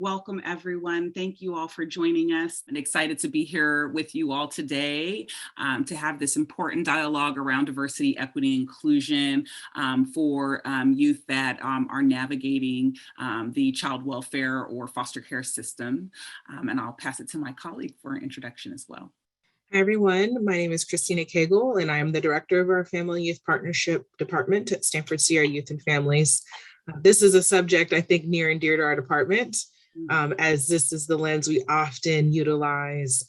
Welcome, everyone. Thank you all for joining us. I'm excited to be here with you all today to have this important dialogue around diversity, equity, and inclusion for youth that are navigating the child welfare or foster care system. And I'll pass it to my colleague for an introduction as well. Hi, everyone. My name is Christina Cagle, and I am the director of our Family Youth Partnership Department at Stanford Sierra Youth and Families. This is a subject I think near and dear to our department, as this is the lens we often utilize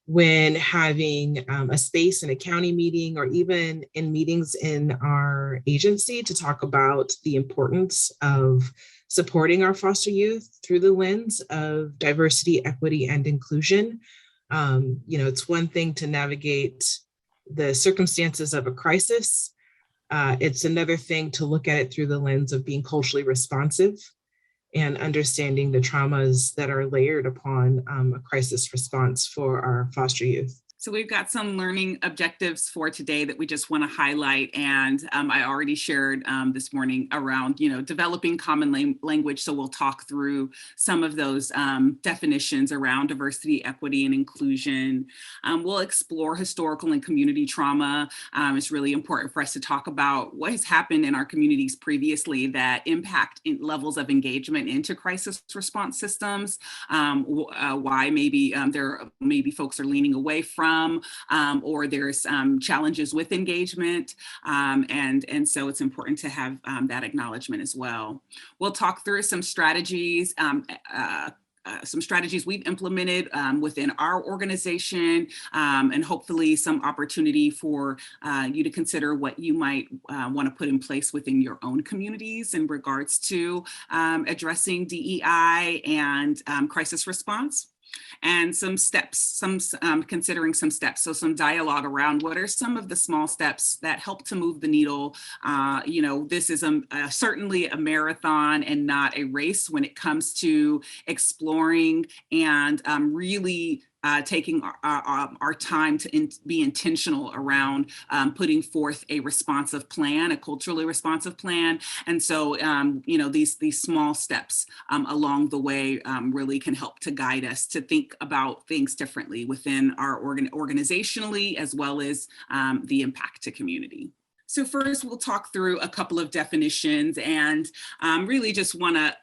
when having a space in a county meeting or even in meetings in our agency to talk about the importance of supporting our foster youth through the lens of diversity, equity, and inclusion. It's one thing to navigate the circumstances of a crisis. It's another thing to look at it through the lens of being culturally responsive and understanding the traumas that are layered upon a crisis response for our foster youth. So we've got some learning objectives for today that we just want to highlight. And I already shared this morning around, developing common language. So we'll talk through some of those definitions around diversity, equity, and inclusion. We'll explore historical and community trauma. It's really important for us to talk about what has happened in our communities previously that impact levels of engagement into crisis response systems, why maybe maybe folks are leaning away from or there's challenges with engagement. And so it's important to have that acknowledgement as well. We'll talk through some strategies we've implemented within our organization, and hopefully some opportunity for you to consider what you might want to put in place within your own communities in regards to addressing DEI and crisis response. And some steps, considering some steps. So some dialogue around what are some of the small steps that help to move the needle. This is certainly a marathon and not a race when it comes to exploring and really taking our time to be intentional around putting forth a responsive plan, a culturally responsive plan. And so, these small steps along the way really can help to guide us to think about things differently within our organizationally, as well as the impact to community. So first, we'll talk through a couple of definitions and really just want to,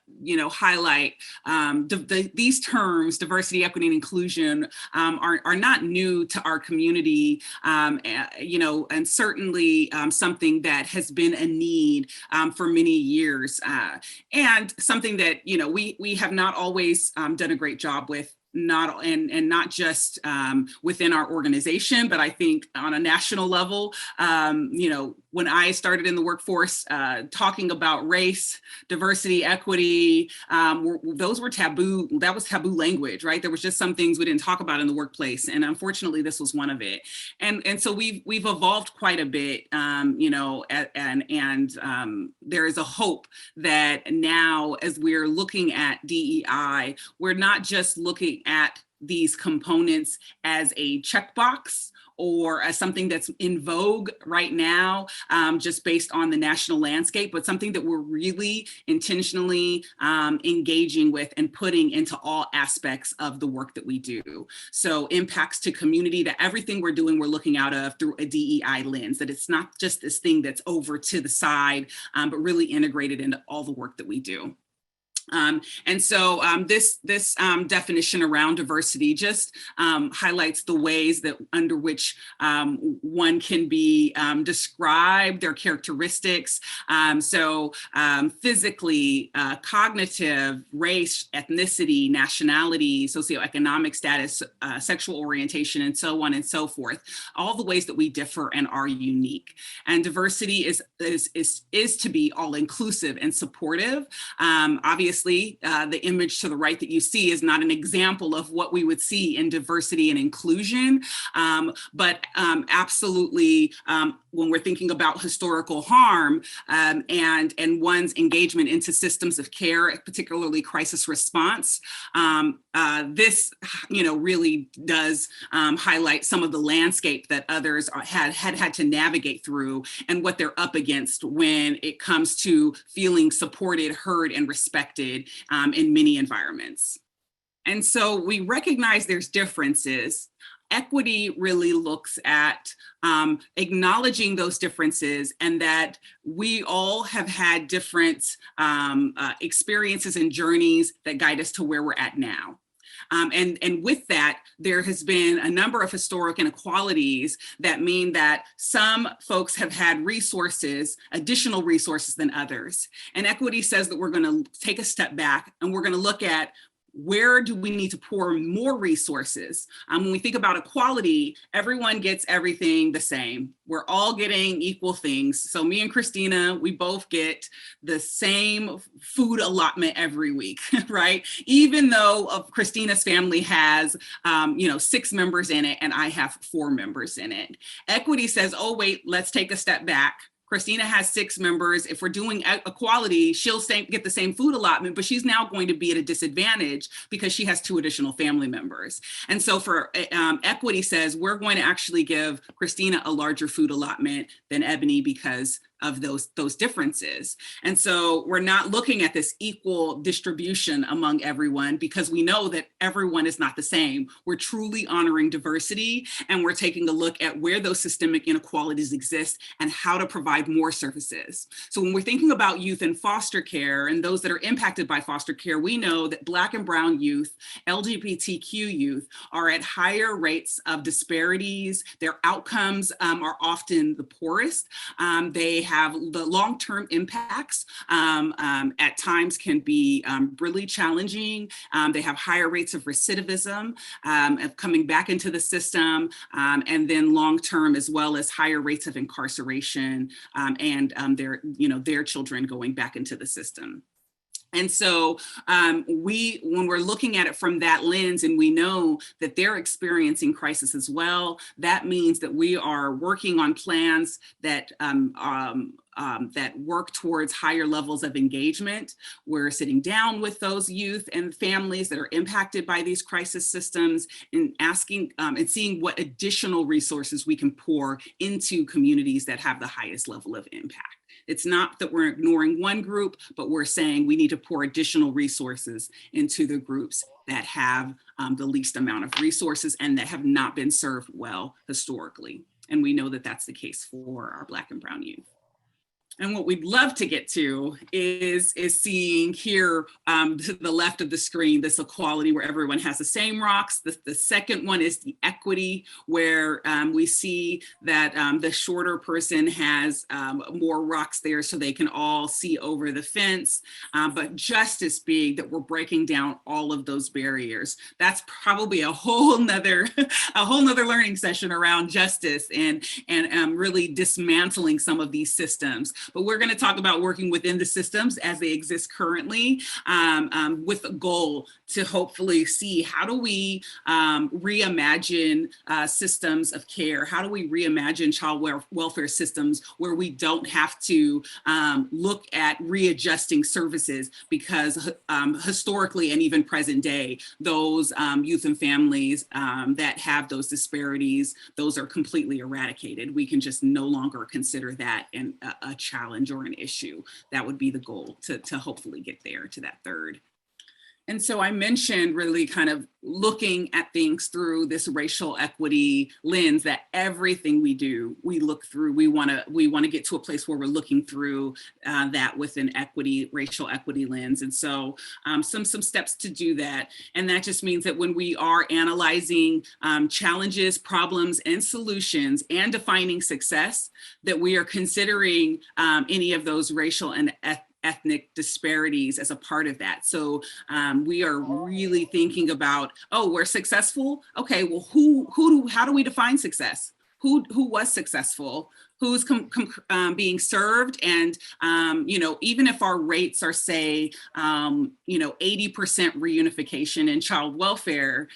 highlight these terms, diversity, equity, and inclusion, are not new to our community, and certainly something that has been a need for many years, and something that, we have not always done a great job with. Not just within our organization, but I think on a national level, when I started in the workforce, talking about race, diversity, equity, those were taboo. That was taboo language, right? There was just some things we didn't talk about in the workplace, and unfortunately, this was one of it. And so we've evolved quite a bit, and there is a hope that now, as we're looking at DEI, we're not just looking at these components as a checkbox or as something that's in vogue right now, just based on the national landscape, but something that we're really intentionally engaging with and putting into all aspects of the work that we do. So impacts to community, that everything we're doing, we're looking out of through a DEI lens, that it's not just this thing that's over to the side, but really integrated into all the work that we do. And so this definition around diversity just highlights the ways that under which one can be described, their characteristics. So physically, cognitive, race, ethnicity, nationality, socioeconomic status, sexual orientation, and so on and so forth. All the ways that we differ and are unique. And diversity is to be all inclusive and supportive. Obviously, the image to the right that you see is not an example of what we would see in diversity and inclusion, but absolutely, when we're thinking about historical harm and one's engagement into systems of care, particularly crisis response, this, really does highlight some of the landscape that others had to navigate through and what they're up against when it comes to feeling supported, heard, and respected accepted in many environments. And so we recognize there's differences. Equity really looks at acknowledging those differences and that we all have had different experiences and journeys that guide us to where we're at now. And with that, there has been a number of historic inequalities that mean that some folks have had resources, additional resources than others. And equity says that we're going to take a step back and we're going to look at where do we need to pour more resources? When we think about equality, everyone gets everything the same. We're all getting equal things. So me and Christina, we both get the same food allotment every week, right? Even though Christina's family has, 6 members in it and I have 4 members in it. Equity says, oh, wait, let's take a step back. Christina has 6 members. If we're doing equality, she'll get the same food allotment, but she's now going to be at a disadvantage because she has 2 additional family members. And so for equity says, we're going to actually give Christina a larger food allotment than Ebony because of those differences. And so we're not looking at this equal distribution among everyone because we know that everyone is not the same. We're truly honoring diversity and we're taking a look at where those systemic inequalities exist and how to provide more services. So when we're thinking about youth in foster care and those that are impacted by foster care, we know that Black and Brown youth, LGBTQ youth are at higher rates of disparities. Their outcomes are often the poorest. They have the long-term impacts at times can be really challenging. They have higher rates of recidivism, of coming back into the system, and then long-term as well as higher rates of incarceration and their children going back into the system. And so when we're looking at it from that lens and we know that they're experiencing crisis as well, that means that we are working on plans that that work towards higher levels of engagement. We're sitting down with those youth and families that are impacted by these crisis systems and asking and seeing what additional resources we can pour into communities that have the highest level of impact. It's not that we're ignoring one group, but we're saying we need to pour additional resources into the groups that have the least amount of resources and that have not been served well historically. And we know that that's the case for our Black and Brown youth. And what we'd love to get to is seeing here to the left of the screen, this equality where everyone has the same rocks. The second one is the equity, where we see that the shorter person has more rocks there so they can all see over the fence. But justice being that we're breaking down all of those barriers. That's probably a whole nother learning session around justice and really dismantling some of these systems. But we're going to talk about working within the systems as they exist currently with a goal to hopefully see how do we reimagine systems of care? How do we reimagine child welfare systems where we don't have to look at readjusting services because historically and even present day, those youth and families that have those disparities, those are completely eradicated. We can just no longer consider that a challenge or an issue. That would be the goal to hopefully get there to that third. And so I mentioned really kind of looking at things through this racial equity lens, that everything we do, we look through, we want to get to a place where we're looking through that with an racial equity lens. And so some steps to do that. And that just means that when we are analyzing challenges, problems, and solutions and defining success, that we are considering any of those racial and ethnic disparities as a part of that. So we are really thinking about, oh, we're successful. Okay, well, how do we define success? Who was successful? Who's being served? And, even if our rates are, say, 80% reunification in child welfare,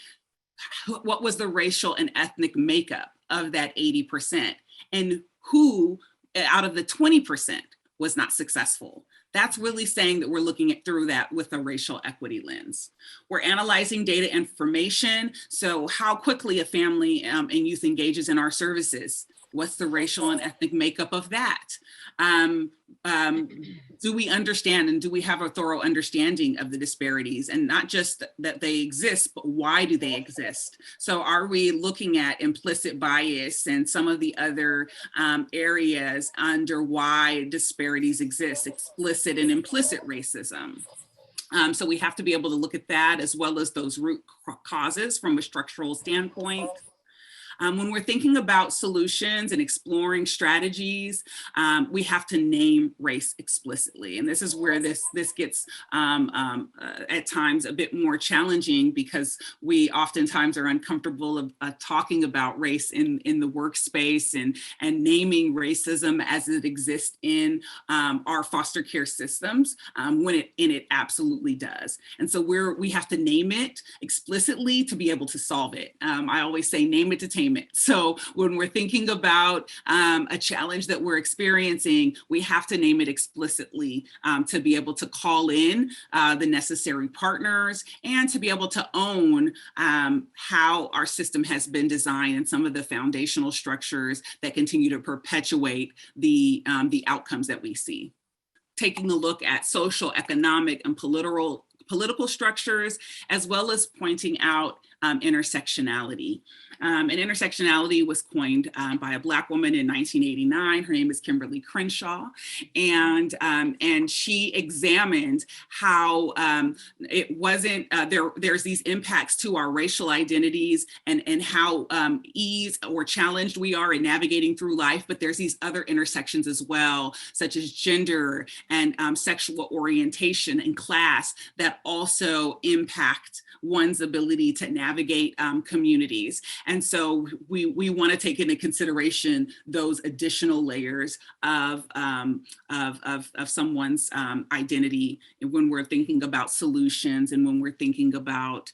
what was the racial and ethnic makeup of that 80%? And who out of the 20% was not successful? That's really saying that we're looking through that with a racial equity lens. We're analyzing data information. So how quickly a family and youth engages in our services. What's the racial and ethnic makeup of that? Do we understand and do we have a thorough understanding of the disparities, and not just that they exist, but why do they exist? So are we looking at implicit bias and some of the other areas under why disparities exist, explicit and implicit racism? So we have to be able to look at that as well as those root causes from a structural standpoint. When we're thinking about solutions and exploring strategies, we have to name race explicitly. And this is where this gets at times a bit more challenging, because we oftentimes are uncomfortable of talking about race in the workspace and naming racism as it exists in our foster care systems, when it absolutely does. And so we have to name it explicitly to be able to solve it. I always say name it to tame it. So when we're thinking about a challenge that we're experiencing, we have to name it explicitly to be able to call in the necessary partners and to be able to own how our system has been designed and some of the foundational structures that continue to perpetuate the outcomes that we see. Taking a look at social, economic, and political structures, as well as pointing out intersectionality. And intersectionality was coined by a Black woman in 1989. Her name is Kimberly Crenshaw. And she examined how it wasn't, there's these impacts to our racial identities and how eased or challenged we are in navigating through life, but there's these other intersections as well, such as gender and sexual orientation and class, that also impact one's ability to navigate communities. And so we want to take into consideration those additional layers of someone's identity when we're thinking about solutions and when we're thinking about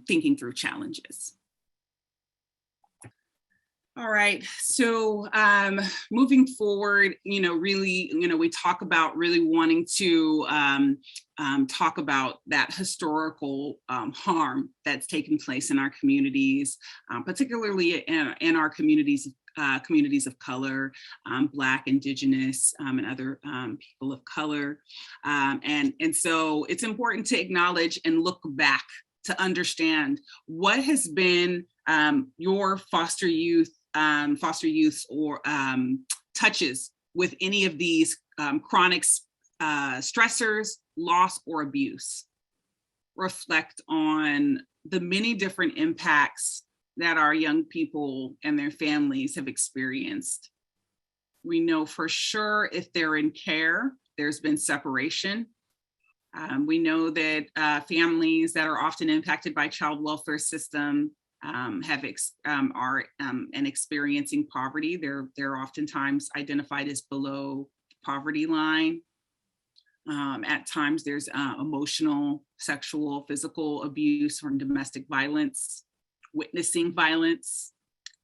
thinking through challenges. All right, so moving forward, really, we talk about really wanting to talk about that historical harm that's taken place in our communities, particularly in our communities of color, Black, Indigenous, and other people of color. And so it's important to acknowledge and look back to understand what has been your foster youth or touches with any of these chronic stressors, loss, or abuse. Reflect on the many different impacts that our young people and their families have experienced. We know for sure if they're in care, there's been separation. We know that families that are often impacted by child welfare system are experiencing poverty. They're oftentimes identified as below poverty line. At times there's emotional, sexual, physical abuse from domestic violence, witnessing violence,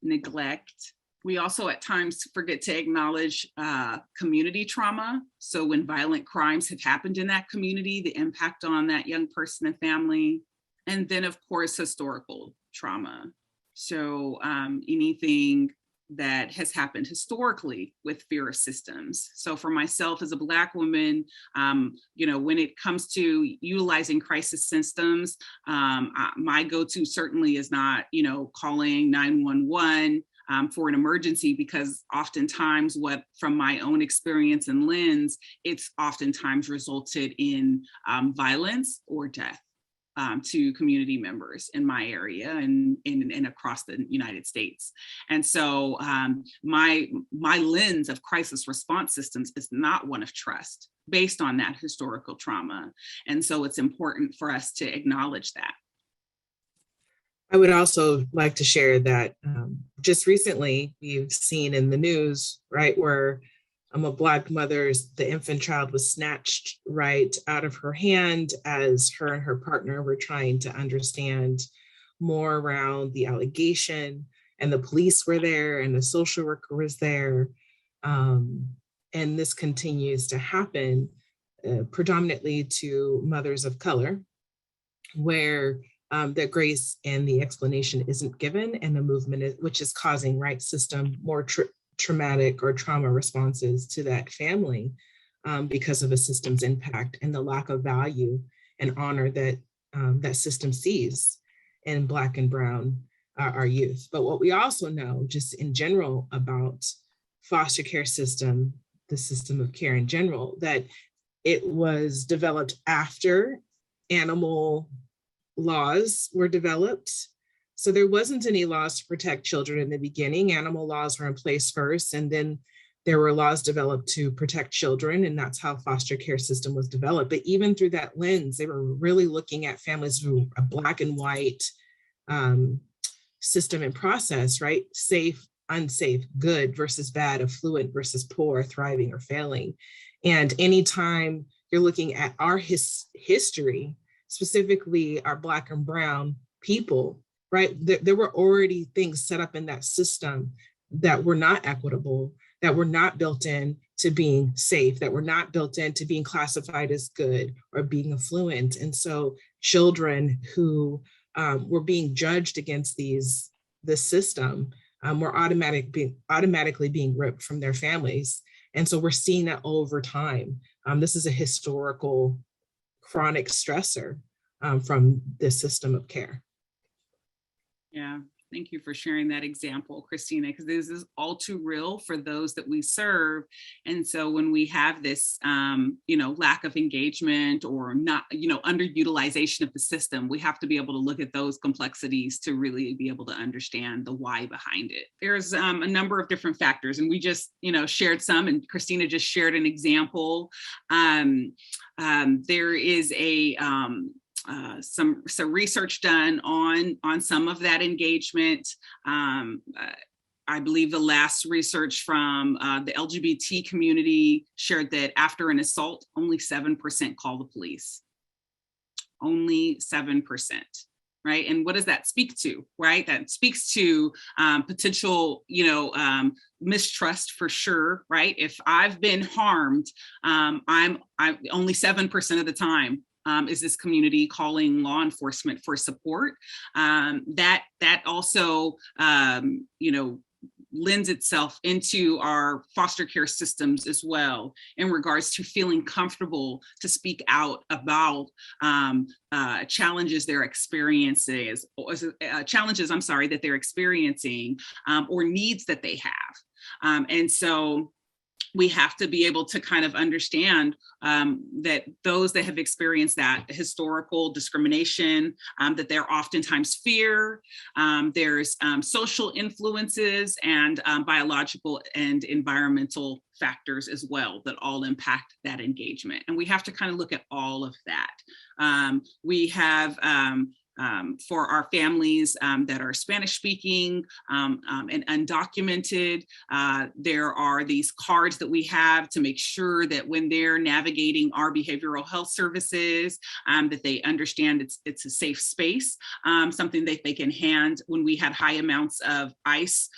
neglect. We also at times forget to acknowledge community trauma. So when violent crimes have happened in that community, the impact on that young person and family. And then of course, historical trauma. So anything that has happened historically with fear of systems. So for myself as a Black woman, when it comes to utilizing crisis systems, my go-to certainly is not, calling 911 for an emergency, because oftentimes from my own experience and lens, it's oftentimes resulted in violence or death to community members in my area and across the United States. And so my lens of crisis response systems is not one of trust based on that historical trauma. And so it's important for us to acknowledge that. I would also like to share that just recently we've seen in the news, right, where a Black mother's, the infant child was snatched right out of her hand as her and her partner were trying to understand more around the allegation, and the police were there and the social worker was there. And this continues to happen predominantly to mothers of color, where the grace and the explanation isn't given, and the movement which is causing system more traumatic or trauma responses to that family because of a system's impact and the lack of value and honor that that system sees in Black and Brown our youth. But what we also know just in general about foster care system, the system of care in general, that it was developed after animal laws were developed. So there wasn't any laws to protect children in the beginning. Animal laws were in place first, and then there were laws developed to protect children, and that's how foster care system was developed. But even through that lens, they were really looking at families through a Black and white system and process, right? Safe, unsafe, good versus bad, affluent versus poor, thriving or failing. And anytime you're looking at our history, specifically our Black and Brown people, right? There were already things set up in that system that were not equitable, that were not built in to being safe, that were not built into being classified as good or being affluent. And so children who were being judged against this system were automatically being ripped from their families. And so we're seeing that over time. This is a historical chronic stressor from this system of care. Yeah, thank you for sharing that example, Christina, because this is all too real for those that we serve. And so when we have this, lack of engagement or not, underutilization of the system, we have to be able to look at those complexities to really be able to understand the why behind it. There's a number of different factors, and we just, shared some, and Christina just shared an example. There is some research done on some of that engagement. I believe the last research from the LGBT community shared that after an assault, only 7% call the police. Only 7%, right? And what does that speak to, right? That speaks to potential, mistrust for sure, right? If I've been harmed, I'm only 7% of the time is this community calling law enforcement for support. That also, lends itself into our foster care systems as well, in regards to feeling comfortable to speak out about challenges they're experiencing, that they're experiencing, or needs that they have. And so we have to be able to kind of understand that those that have experienced that historical discrimination, that there oftentimes fear, there's social influences and biological and environmental factors as well that all impact that engagement. And we have to kind of look at all of that. We have for our families that are Spanish speaking and undocumented, there are these cards that we have to make sure that when they're navigating our behavioral health services, that they understand it's a safe space, something that they can hand when we had high amounts of ICE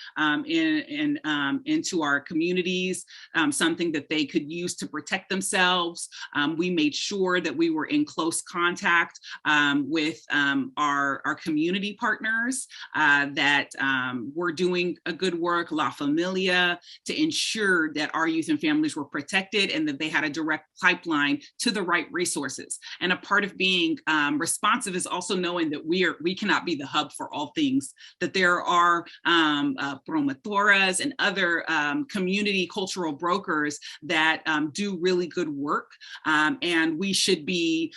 into our communities, something that they could use to protect themselves. We made sure that we were in close contact with our community partners that were doing a good work, La Familia, to ensure that our youth and families were protected and that they had a direct pipeline to the right resources. And a part of being responsive is also knowing that we cannot be the hub for all things, that there are promotoras and other community cultural brokers that do really good work. And we should be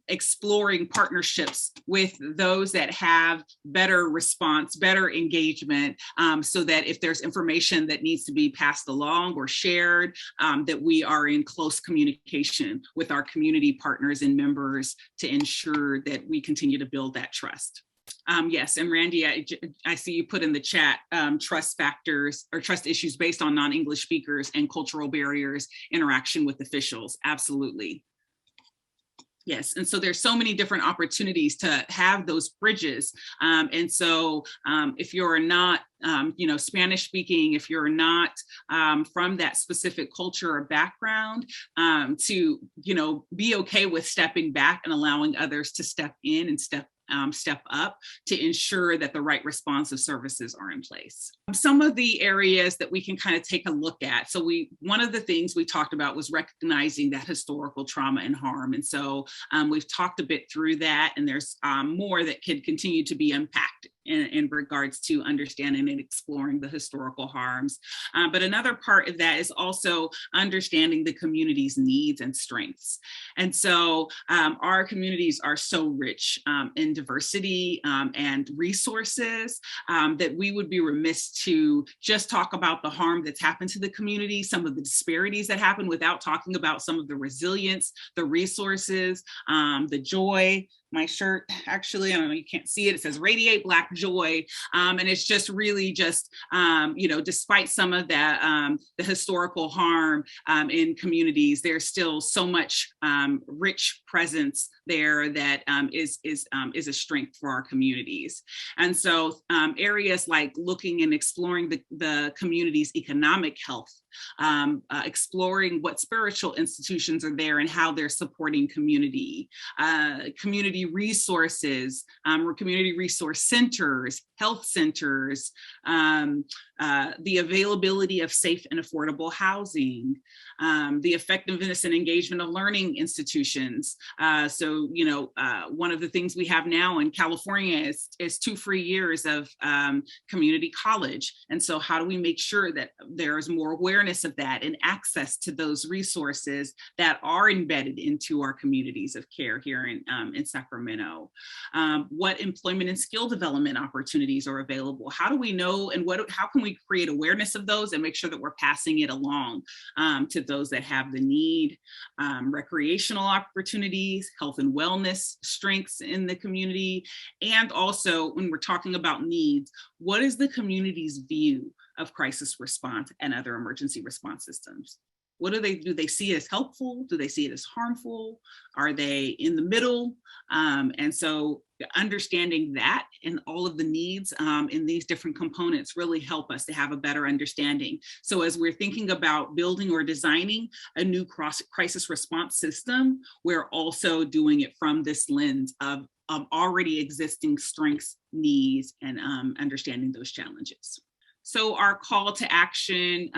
exploring partnerships with those that have better response, better engagement, so that if there's information that needs to be passed along or shared, that we are in close communication with our community partners and members to ensure that we continue to build that trust. Yes, and Randy, I see you put in the chat trust factors or trust issues based on non-English speakers and cultural barriers, interaction with officials. Absolutely. Yes, and so there's so many different opportunities to have those bridges. And so if you're not, Spanish speaking, if you're not from that specific culture or background, to, be okay with stepping back and allowing others to step in and step step up to ensure that the right responsive services are in place. Some of the areas that we can kind of take a look at. So one of the things we talked about was recognizing that historical trauma and harm. And so we've talked a bit through that, and there's more that could continue to be unpacked in regards to understanding and exploring the historical harms. But another part of that is also understanding the community's needs and strengths. And so our communities are so rich in diversity and resources that we would be remiss to just talk about the harm that's happened to the community, some of the disparities that happen, without talking about some of the resilience, the resources, the joy. My shirt, actually, I don't know, you can't see it. It says Radiate Black Joy. And it's just really just, despite some of that, the historical harm in communities, there's still so much rich presence there that is a strength for our communities. And so areas like looking and exploring the community's economic health, exploring what spiritual institutions are there and how they're supporting community resources, or community resource centers, health centers, the availability of safe and affordable housing, the effectiveness and engagement of learning institutions. One of the things we have now in California is 2 free years of community college. And so how do we make sure that there is more awareness of that and access to those resources that are embedded into our communities of care here in Sacramento? What employment and skill development opportunities are available? How do we know, and how can we create awareness of those and make sure that we're passing it along to those that have the need? Recreational opportunities, health and wellness strengths in the community, and also when we're talking about needs, what is the community's view of crisis response and other emergency response systems? What do they see it as helpful? Do they see it as harmful? Are they in the middle? And so understanding that and all of the needs in these different components really help us to have a better understanding. So as we're thinking about building or designing a new crisis response system, we're also doing it from this lens of already existing strengths, needs, and understanding those challenges. So our call to action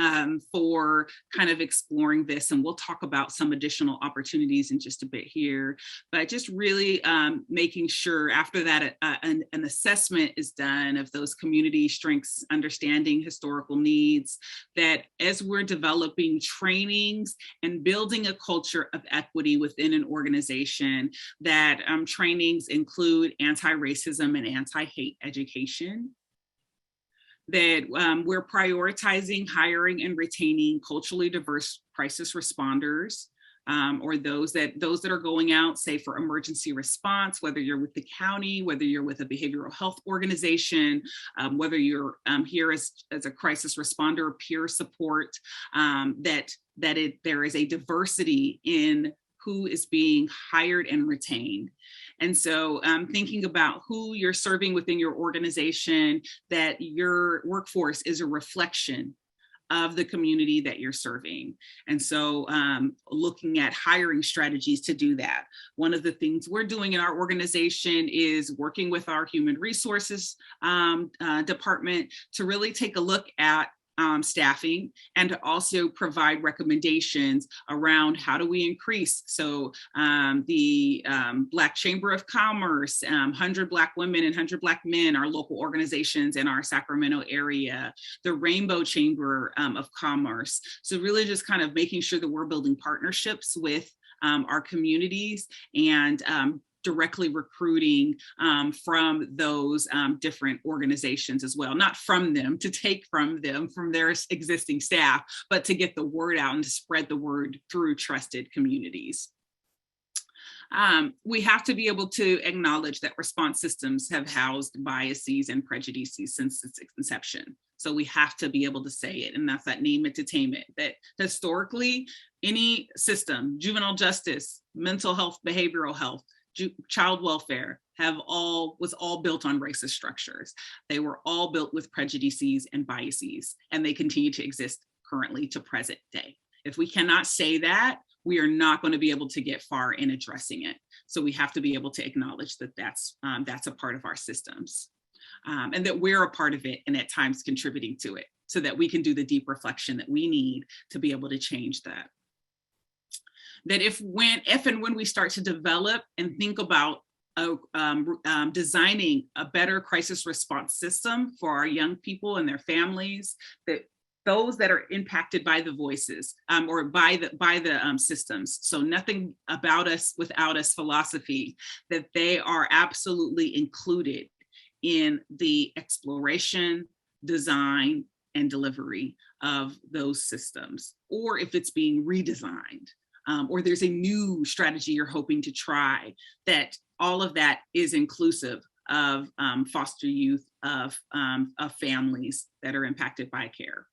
for kind of exploring this, and we'll talk about some additional opportunities in just a bit here, but just really making sure after that an assessment is done of those community strengths, understanding historical needs, that as we're developing trainings and building a culture of equity within an organization, that trainings include anti-racism and anti-hate education, that we're prioritizing hiring and retaining culturally diverse crisis responders, or those that are going out, say for emergency response, whether you're with the county, whether you're with a behavioral health organization, whether you're here as a crisis responder, peer support, there is a diversity in who is being hired and retained. And so thinking about who you're serving within your organization, that your workforce is a reflection of the community that you're serving. And so looking at hiring strategies to do that. One of the things we're doing in our organization is working with our human resources department to really take a look at staffing, and to also provide recommendations around how do we increase. So the Black Chamber of Commerce, 100 Black Women and 100 Black Men are local organizations in our Sacramento area, the Rainbow Chamber of Commerce. So really just kind of making sure that we're building partnerships with our communities and directly recruiting from those different organizations as well. Not from them, to take from them, from their existing staff, but to get the word out and to spread the word through trusted communities. We have to be able to acknowledge that response systems have housed biases and prejudices since its inception. So we have to be able to say it, and that's that name it to tame it, that historically, any system, juvenile justice, mental health, behavioral health, child welfare was all built on racist structures. They were all built with prejudices and biases, and they continue to exist currently to present day. If we cannot say that, we are not going to be able to get far in addressing it. So we have to be able to acknowledge that that's a part of our systems, and that we're a part of it and at times contributing to it, so that we can do the deep reflection that we need to be able to change that. That if and when we start to develop and think about designing a better crisis response system for our young people and their families, that those that are impacted by the voices or by the systems, so nothing about us without us philosophy, that they are absolutely included in the exploration, design, and delivery of those systems, or if it's being redesigned, or there's a new strategy you're hoping to try, that all of that is inclusive of foster youth, of families that are impacted by care.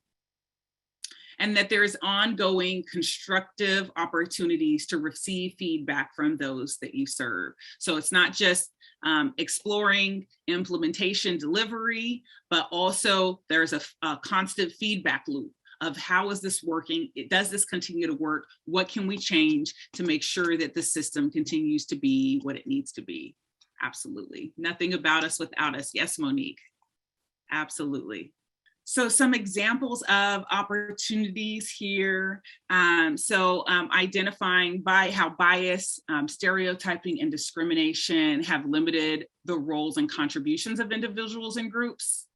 And that there's ongoing constructive opportunities to receive feedback from those that you serve. So it's not just exploring implementation delivery, but also there's a constant feedback loop of how is this working? Does this continue to work? What can we change to make sure that the system continues to be what it needs to be? Absolutely. Nothing about us without us. Yes, Monique. Absolutely. So some examples of opportunities here. Identifying how bias, stereotyping, and discrimination have limited the roles and contributions of individuals and groups,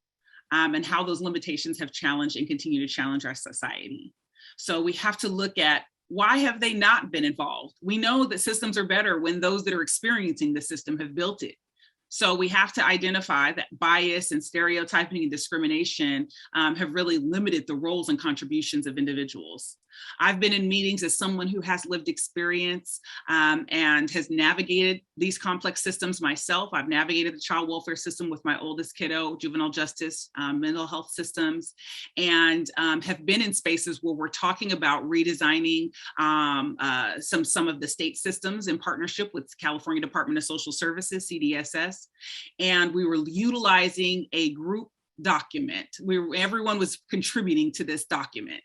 and how those limitations have challenged and continue to challenge our society. So we have to look at, why have they not been involved? We know that systems are better when those that are experiencing the system have built it. So we have to identify that bias and stereotyping and discrimination have really limited the roles and contributions of individuals. I've been in meetings as someone who has lived experience and has navigated these complex systems myself. I've navigated the child welfare system with my oldest kiddo, juvenile justice, mental health systems, and have been in spaces where we're talking about redesigning some of the state systems in partnership with California Department of Social Services, CDSS, and we were utilizing a group document. Everyone was contributing to this document.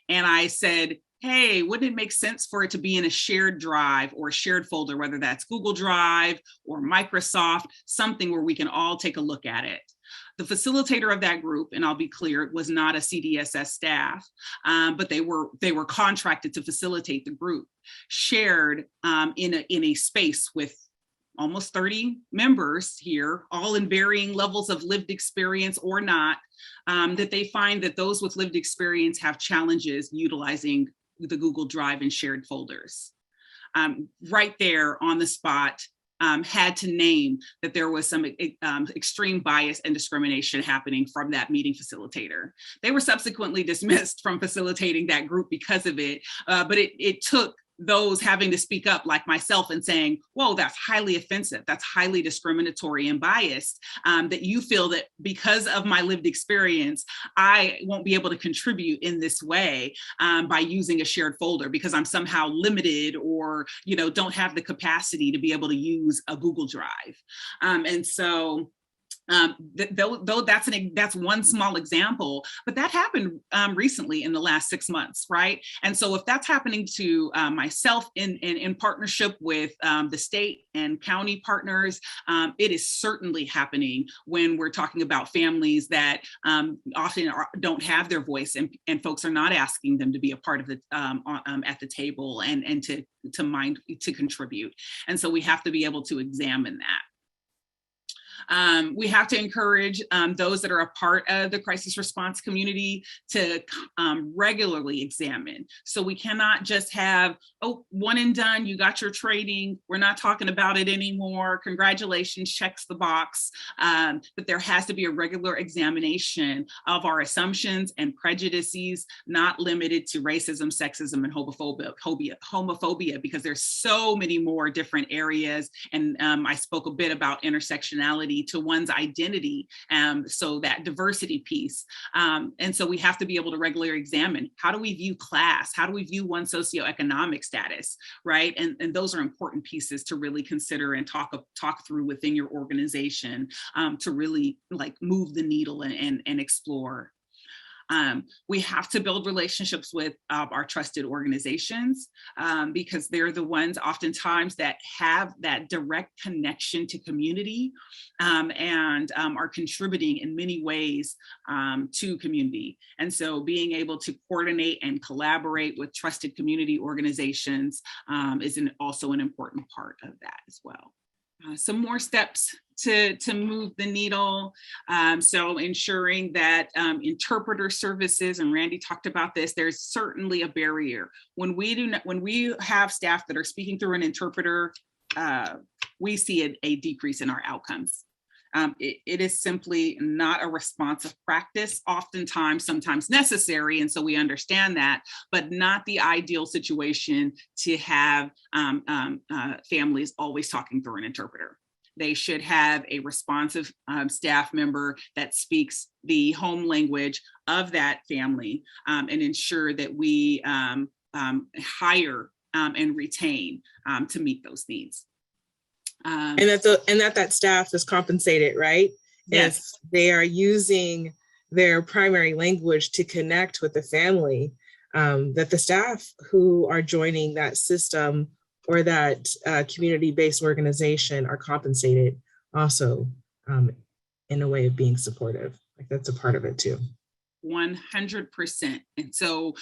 And I said, hey, wouldn't it make sense for it to be in a shared drive or a shared folder, whether that's Google Drive or Microsoft, something where we can all take a look at it. The facilitator of that group, and I'll be clear, it was not a CDSS staff, but they were contracted to facilitate the group, shared in a space with almost 30 members here, all in varying levels of lived experience or not, that they find that those with lived experience have challenges utilizing the Google Drive and shared folders. Right there on the spot, had to name that there was some extreme bias and discrimination happening from that meeting facilitator. They were subsequently dismissed from facilitating that group because of it, but it took those having to speak up like myself and saying, whoa, that's highly offensive, that's highly discriminatory and biased, that you feel that because of my lived experience, I won't be able to contribute in this way by using a shared folder because I'm somehow limited or don't have the capacity to be able to use a Google Drive. And so though that's one small example, but that happened recently in the last 6 months, right? And so if that's happening to myself in partnership with the state and county partners, it is certainly happening when we're talking about families that often don't have their voice, and folks are not asking them to be a part of the at the table and to contribute. And so we have to be able to examine that. We have to encourage those that are a part of the crisis response community to regularly examine. So we cannot just have, oh, one and done, you got your training, we're not talking about it anymore, congratulations, checks the box. But there has to be a regular examination of our assumptions and prejudices, not limited to racism, sexism, and homophobia, because there's so many more different areas. And I spoke a bit about intersectionality to one's identity, so that diversity piece. And so we have to be able to regularly examine, how do we view class? How do we view one's socioeconomic status, right? And those are important pieces to really consider and talk through within your organization to really move the needle and explore. We have to build relationships with our trusted organizations because they're the ones oftentimes that have that direct connection to community and are contributing in many ways to community. And so being able to coordinate and collaborate with trusted community organizations is also an important part of that as well. Some more steps to move the needle. So ensuring that interpreter services, and Randy talked about this, there's certainly a barrier. When we have staff that are speaking through an interpreter, we see a decrease in our outcomes. It is simply not a responsive practice, oftentimes, sometimes necessary, and so we understand that, but not the ideal situation to have families always talking through an interpreter. They should have a responsive staff member that speaks the home language of that family and ensure that we hire and retain to meet those needs. And that staff is compensated, right? Yes. If they are using their primary language to connect with the family, that the staff who are joining that system or that community-based organization are compensated also in a way of being supportive. Like that's a part of it too. 100%. And so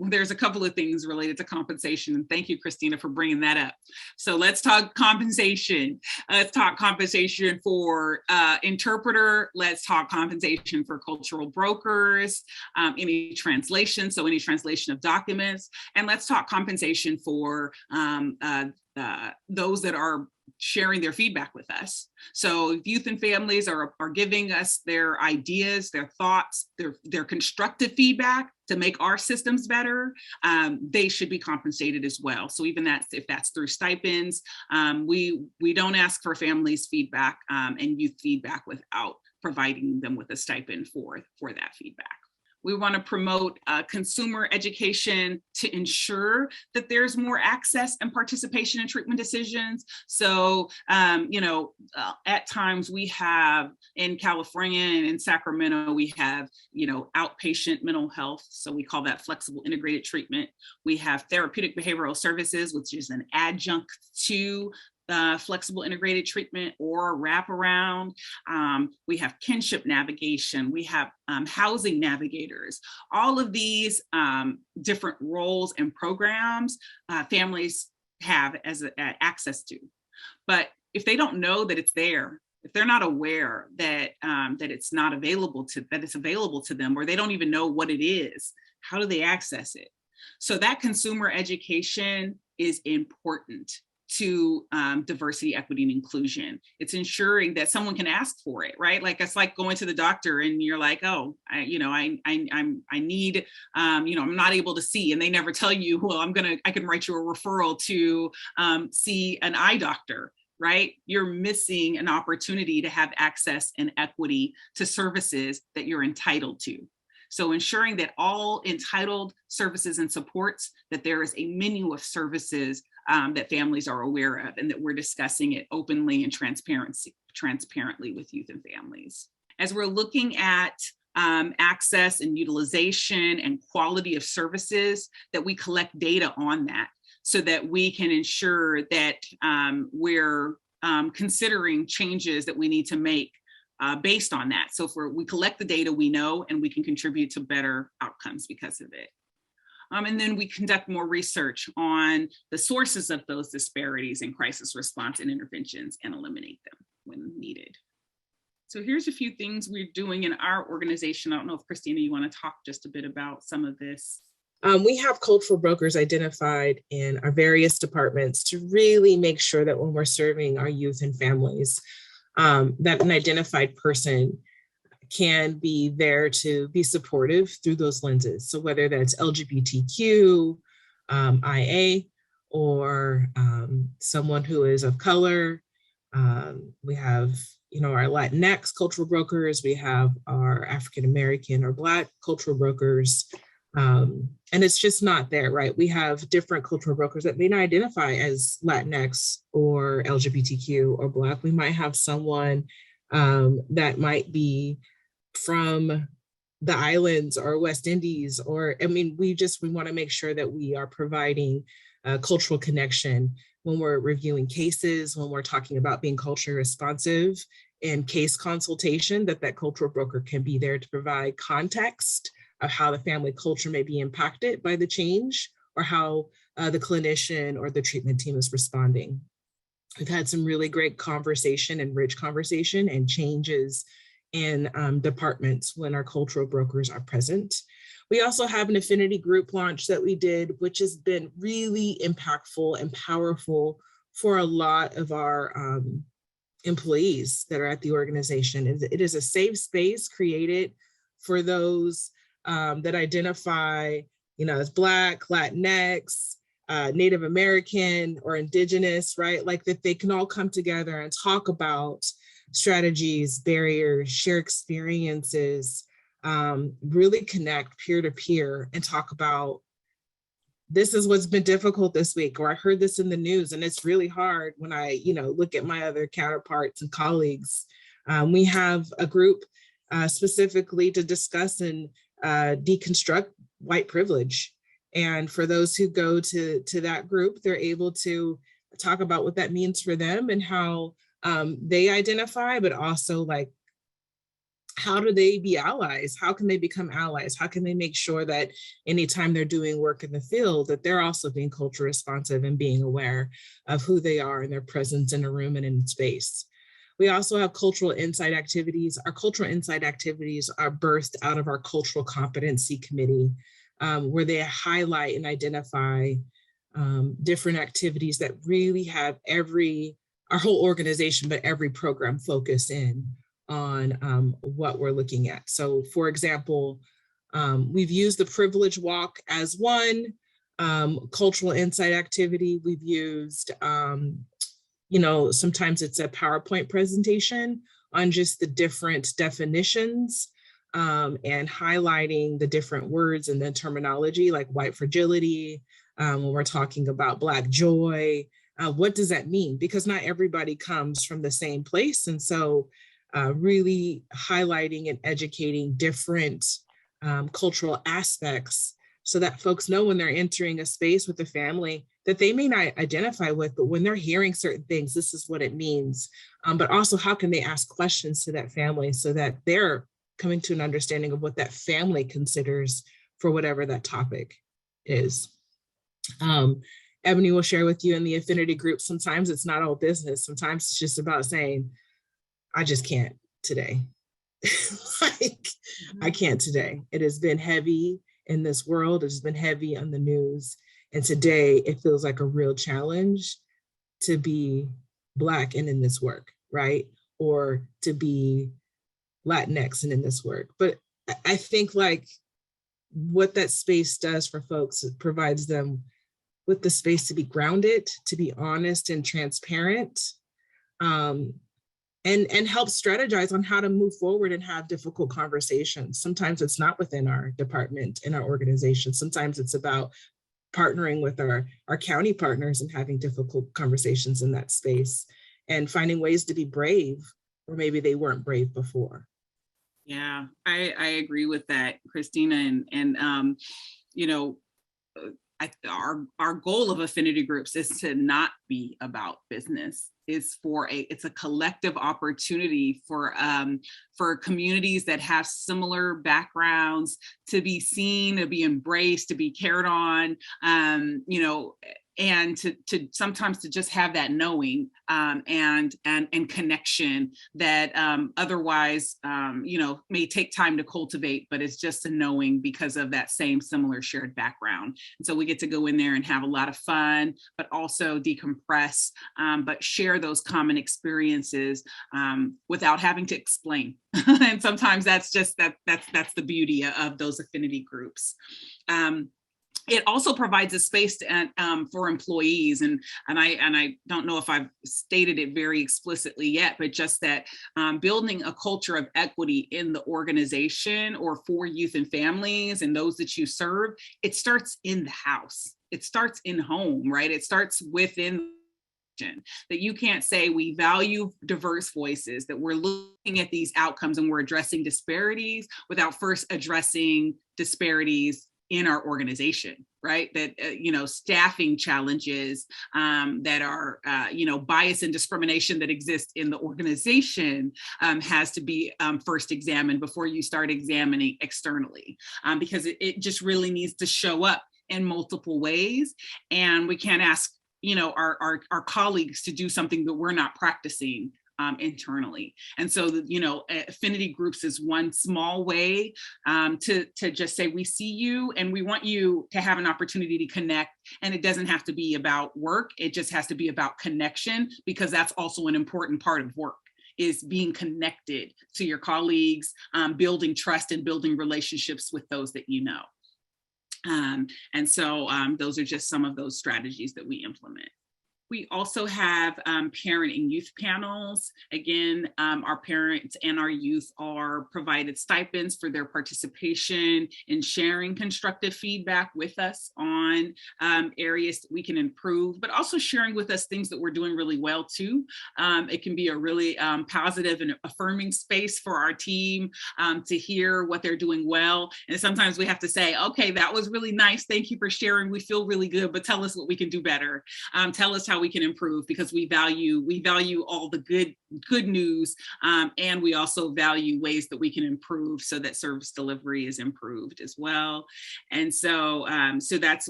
there's a couple of things related to compensation. And thank you, Christina, for bringing that up. So let's talk compensation. Let's talk compensation for interpreter. Let's talk compensation for cultural brokers, any translation. So any translation of documents. And let's talk compensation for those that are sharing their feedback with us. So youth and families are giving us their ideas, their thoughts, their constructive feedback to make our systems better. They should be compensated as well. So even if that's through stipends, we don't ask for families' feedback and youth feedback without providing them with a stipend for that feedback. We want to promote consumer education to ensure that there's more access and participation in treatment decisions. So, at times we have in California and in Sacramento, we have, outpatient mental health. So we call that flexible integrated treatment. We have therapeutic behavioral services, which is an adjunct to flexible integrated treatment or wraparound. We have kinship navigation. We have housing navigators. All of these different roles and programs families have access to. But if they don't know that it's there, if they're not aware that it's not available that it's available to them, or they don't even know what it is, how do they access it? So that consumer education is important to diversity, equity, and inclusion. It's ensuring that someone can ask for it, right? Like it's like going to the doctor and you're like, oh, I need, I'm not able to see, and they never tell you, well, I can write you a referral to see an eye doctor, right? You're missing an opportunity to have access and equity to services that you're entitled to. So ensuring that all entitled services and supports, that there is a menu of services that families are aware of, and that we're discussing it openly and transparently with youth and families. As we're looking at access and utilization and quality of services, that we collect data on that so that we can ensure that we're considering changes that we need to make based on that. So if we collect the data, we know, and we can contribute to better outcomes because of it. And then we conduct more research on the sources of those disparities in crisis response and interventions and eliminate them when needed. So here's a few things we're doing in our organization. I don't know if Christina, you want to talk just a bit about some of this. We have cultural brokers identified in our various departments to really make sure that when we're serving our youth and families, that an identified person can be there to be supportive through those lenses. So whether that's LGBTQ, IA, or someone who is of color, we have, our Latinx cultural brokers, we have our African-American or Black cultural brokers, and it's just not there, right? We have different cultural brokers that may not identify as Latinx or LGBTQ or Black. We might have someone that might be from the islands or West Indies, or, I mean, we want to make sure that we are providing cultural connection when we're reviewing cases, when we're talking about being culturally responsive and case consultation, that cultural broker can be there to provide context of how the family culture may be impacted by the change, or how the clinician or the treatment team is responding. We've had some really great conversation and rich conversation and changes in departments when our cultural brokers are present. We also have an affinity group launch that we did, which has been really impactful and powerful for a lot of our employees that are at the organization. It is a safe space created for those that identify, as Black, Latinx, Native American, or Indigenous, right? Like that they can all come together and talk about strategies, barriers, share experiences, really connect peer to peer and talk about, this is what's been difficult this week, or I heard this in the news and it's really hard when I, look at my other counterparts and colleagues. We have a group specifically to discuss and deconstruct white privilege. And for those who go to that group, they're able to talk about what that means for them and how they identify, but also like, how do they be allies? How can they become allies? How can they make sure that anytime they're doing work in the field, that they're also being culture responsive and being aware of who they are and their presence in a room and in space? We also have cultural insight activities. Our cultural insight activities are birthed out of our cultural competency committee, where they highlight and identify different activities that really have our whole organization, but every program focus in on what we're looking at. So for example, we've used the privilege walk as one cultural insight activity. We've used, sometimes it's a PowerPoint presentation on just the different definitions and highlighting the different words and the terminology, like white fragility, when we're talking about Black joy. What does that mean? Because not everybody comes from the same place. And so really highlighting and educating different cultural aspects so that folks know when they're entering a space with a family that they may not identify with, but when they're hearing certain things, this is what it means. But also, how can they ask questions to that family so that they're coming to an understanding of what that family considers for whatever that topic is. Ebony will share with you in the affinity group, sometimes it's not all business. Sometimes it's just about saying, I just can't today. I can't today. It has been heavy in this world. It has been heavy on the news. And today it feels like a real challenge to be Black and in this work, right? Or to be Latinx and in this work. But I think like what that space does for folks, it provides them with the space to be grounded, to be honest and transparent, and help strategize on how to move forward and have difficult conversations. Sometimes it's not within our department and our organization. Sometimes it's about partnering with our county partners and having difficult conversations in that space and finding ways to be brave where maybe they weren't brave before. Yeah, I agree with that, Christina. And our goal of affinity groups is to not be about business. It's a collective opportunity for communities that have similar backgrounds to be seen, to be embraced, to be cared on, and to sometimes to just have that knowing and connection that otherwise may take time to cultivate, but it's just a knowing because of that same similar shared background. And so we get to go in there and have a lot of fun, but also decompress, but share those common experiences without having to explain. And sometimes that's just that's the beauty of those affinity groups. It also provides a space for employees, and I don't know if I've stated it very explicitly yet, but just that building a culture of equity in the organization or for youth and families and those that you serve, it starts in the house. It starts in home, right? It starts within that you can't say we value diverse voices, that we're looking at these outcomes and we're addressing disparities without first addressing disparities in our organization, right? That, staffing challenges that are, bias and discrimination that exist in the organization has to be first examined before you start examining externally, because it just really needs to show up in multiple ways. And we can't ask, our colleagues to do something that we're not practicing internally. And so, affinity groups is one small way to just say, we see you and we want you to have an opportunity to connect. And it doesn't have to be about work. It just has to be about connection, because that's also an important part of work, is being connected to your colleagues, building trust and building relationships with those that you know. And so those are just some of those strategies that we implement. We also have parent and youth panels. Again, our parents and our youth are provided stipends for their participation in sharing constructive feedback with us on areas that we can improve, but also sharing with us things that we're doing really well too. It can be a really positive and affirming space for our team to hear what they're doing well. And sometimes we have to say, okay, that was really nice. Thank you for sharing. We feel really good, but tell us what we can do better. Tell us how we can improve, because we value all the good news, and we also value ways that we can improve so that service delivery is improved as well. And so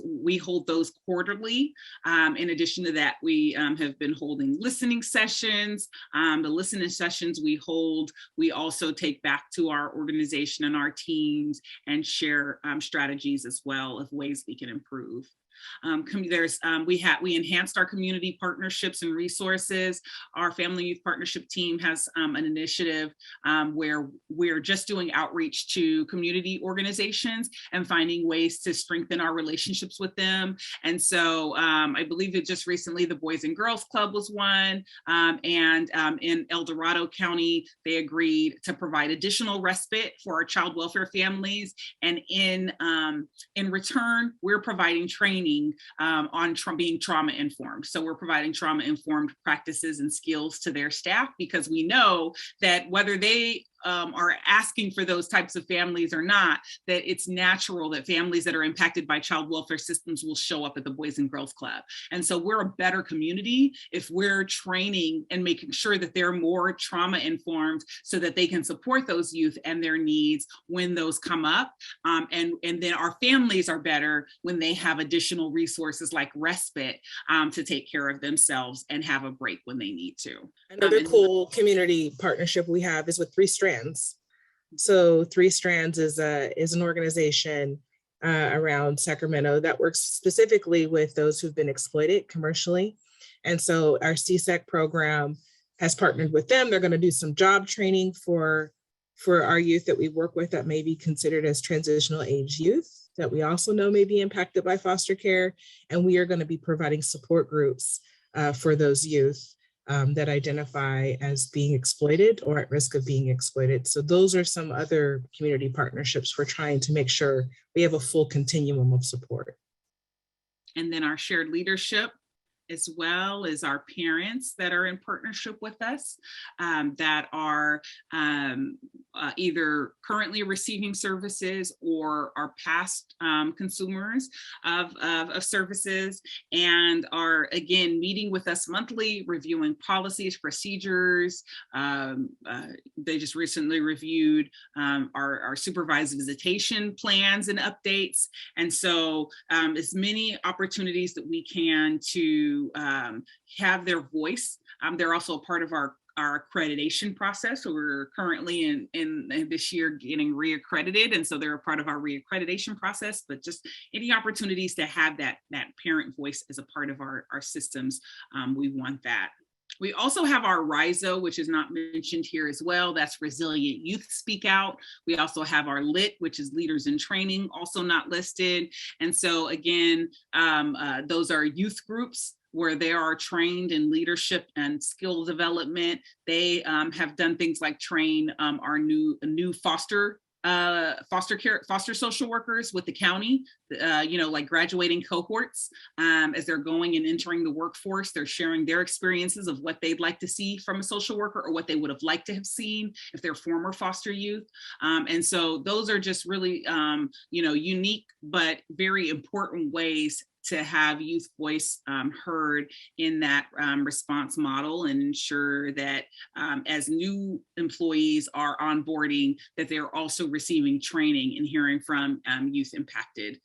we hold those quarterly. In addition to that, we have been holding listening sessions. The listening sessions we hold, we also take back to our organization and our teams and share strategies as well of ways we can improve. We enhanced our community partnerships and resources. Our Family Youth Partnership team has an initiative where we're just doing outreach to community organizations and finding ways to strengthen our relationships with them. And so I believe that just recently the Boys and Girls Club was one, and in El Dorado County, they agreed to provide additional respite for our child welfare families. And in return, we're providing training on being trauma informed. So we're providing trauma informed practices and skills to their staff, because we know that whether they are asking for those types of families or not, that it's natural that families that are impacted by child welfare systems will show up at the Boys and Girls Club. And so we're a better community if we're training and making sure that they're more trauma informed so that they can support those youth and their needs when those come up. And then our families are better when they have additional resources like respite to take care of themselves and have a break when they need to. Another cool community partnership we have is with 3 Strands. So 3 Strands is an organization around Sacramento that works specifically with those who've been exploited commercially. And so our CSEC program has partnered with them. They're going to do some job training for our youth that we work with that may be considered as transitional age youth that we also know may be impacted by foster care. And we are going to be providing support groups for those youth that identify as being exploited or at risk of being exploited. So those are some other community partnerships we're trying to make sure we have a full continuum of support. And then our shared leadership, as well as our parents that are in partnership with us, that are either currently receiving services or are past consumers of services, and are again meeting with us monthly, reviewing policies, procedures. They just recently reviewed our supervised visitation plans and updates. And so as many opportunities that we can to have their voice. They're also a part of our accreditation process. So we're currently in this year getting reaccredited. And so they're a part of our reaccreditation process, but just any opportunities to have that parent voice as a part of our systems, we want that. We also have our RISO, which is not mentioned here as well. That's Resilient Youth Speak Out. We also have our LIT, which is Leaders in Training, also not listed. And so again, those are youth groups where they are trained in leadership and skill development. They have done things like train our new foster foster social workers with the county, like graduating cohorts as they're going and entering the workforce. They're sharing their experiences of what they'd like to see from a social worker or what they would have liked to have seen if they're former foster youth. And so those are just really, unique but very important ways to have youth voice heard in that response model, and ensure that as new employees are onboarding, that they're also receiving training and hearing from youth impacted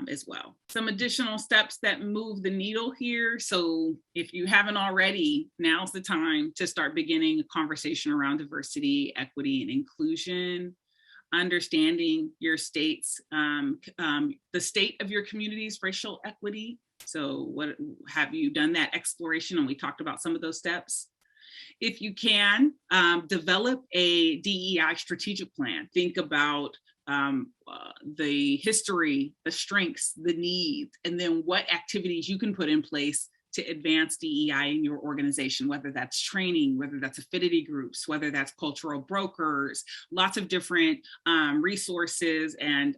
as well. Some additional steps that move the needle here. So if you haven't already, now's the time to start beginning a conversation around diversity, equity, and inclusion. Understanding your state's, the state of your community's racial equity. So what have you done that exploration? And we talked about some of those steps. If you can, develop a DEI strategic plan. Think about the history, the strengths, the needs, and then what activities you can put in place to advance DEI in your organization, whether that's training, whether that's affinity groups, whether that's cultural brokers, lots of different resources and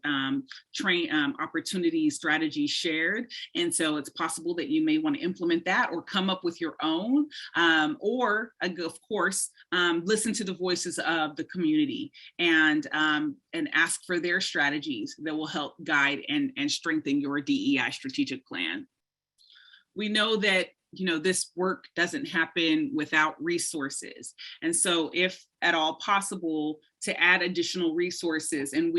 opportunities, strategies shared. And so it's possible that you may want to implement that or come up with your own, or of course, listen to the voices of the community and ask for their strategies that will help guide and strengthen your DEI strategic plan. We know that, this work doesn't happen without resources. And so if at all possible, to add additional resources, and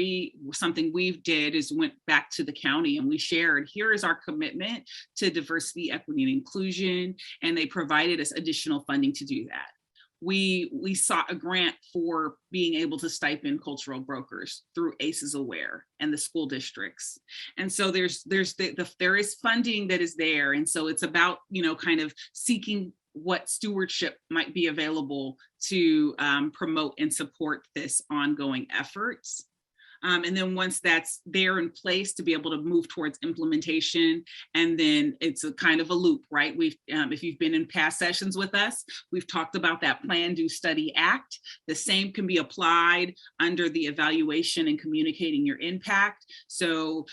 something we did is went back to the county and we shared, here is our commitment to diversity, equity, and inclusion. And they provided us additional funding to do that. We sought a grant for being able to stipend cultural brokers through ACEs Aware and the school districts. And so there is funding that is there. And so it's about, kind of seeking what stewardship might be available to promote and support this ongoing efforts. And then once that's there in place, to be able to move towards implementation. And then it's a kind of a loop, right? If you've been in past sessions with us, we've talked about that Plan, Do, Study, Act. The same can be applied under the evaluation and communicating your impact. So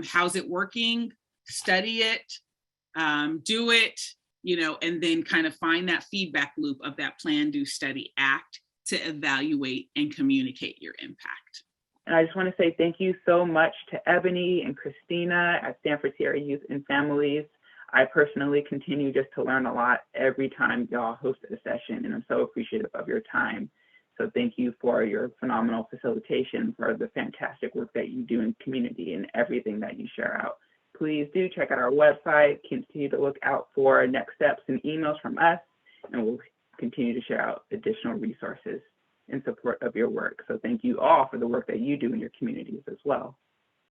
how's it working? Study it, do it, and then kind of find that feedback loop of that Plan, Do, Study, Act to evaluate and communicate your impact. And I just want to say thank you so much to Ebony and Christina at Stanford Sierra Youth and Families. I personally continue just to learn a lot every time y'all host a session, and I'm so appreciative of your time. So thank you for your phenomenal facilitation, for the fantastic work that you do in community and everything that you share out. Please do check out our website, continue to look out for next steps and emails from us, and we'll continue to share out additional resources in support of your work. So thank you all for the work that you do in your communities as well.